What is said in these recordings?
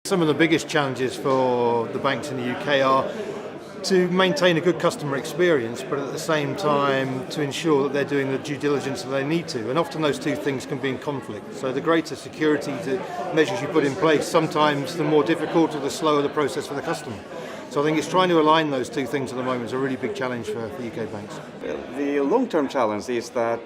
Some of the biggest challenges for the banks in the UK are to maintain a good customer experience, but at the same time to ensure that they're doing the due diligence that they need to. And often those two things can be in conflict. So the greater security measures you put in place, sometimes the more difficult or the slower the process for the customer. So I think it's trying to align those two things at the moment is a really big challenge for UK banks. The long-term challenge is that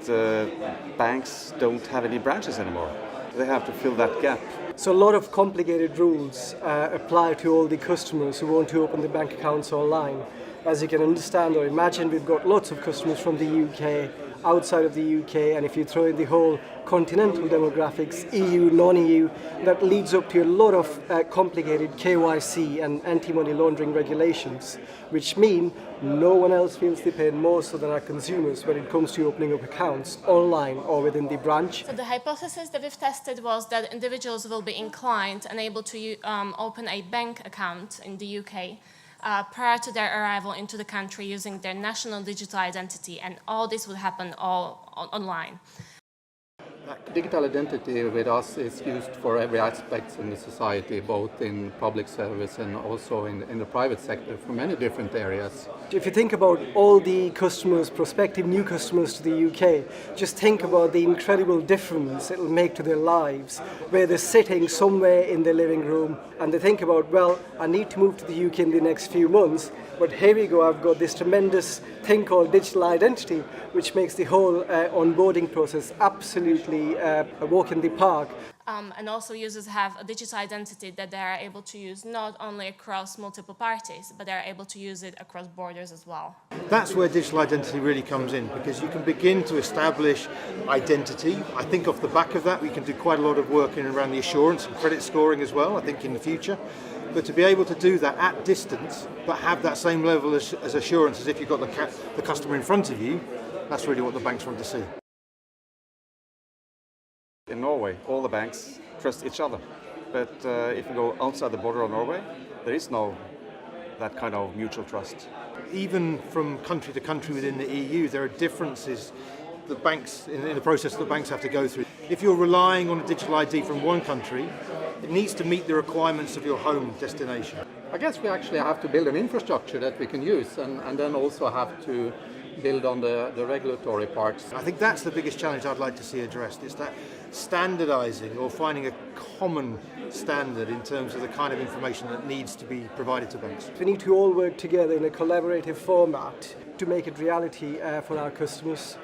banks don't have any branches anymore. They have to fill that gap. So a lot of complicated rules apply to all the customers who want to open the bank accounts online. As you can understand or imagine, we've got lots of customers from the UK, outside of the UK, and if you throw in the whole continental demographics, EU, non-EU, that leads up to a lot of complicated KYC and anti-money laundering regulations, which mean no one else feels the pain more so than our consumers when it comes to opening up accounts online or within the branch. So the hypothesis that we've tested was that individuals will be inclined and able to open a bank account in the UK prior to their arrival into the country using their national digital identity, and all this would happen all online. Digital identity with us is used for every aspect in the society, both in public service and also in the private sector for many different areas. If you think about all the customers, prospective new customers to the UK, just think about the incredible difference it will make to their lives, where they're sitting somewhere in their living room and they think about, well, I need to move to the UK in the next few months, but here we go, I've got this tremendous thing called digital identity, which makes the whole onboarding process absolutely a walk in the park. And also users have a digital identity that they are able to use not only across multiple parties, but they are able to use it across borders as well. That's where digital identity really comes in, because you can begin to establish identity. I think off the back of that we can do quite a lot of work in and around the assurance and credit scoring as well, I think in the future. But to be able to do that at distance, but have that same level as assurance as if you've got the customer in front of you, that's really what the banks want to see. In Norway, all the banks trust each other. But if you go outside the border of Norway, there is no that kind of mutual trust. Even from country to country within the EU, there are differences the banks in the process that banks have to go through. If you're relying on a digital ID from one country, it needs to meet the requirements of your home destination. I guess we actually have to build an infrastructure that we can use and then also have to build on the regulatory parts. I think that's the biggest challenge I'd like to see addressed. It's that standardising or finding a common standard in terms of the kind of information that needs to be provided to banks. We need to all work together in a collaborative format to make it reality for our customers.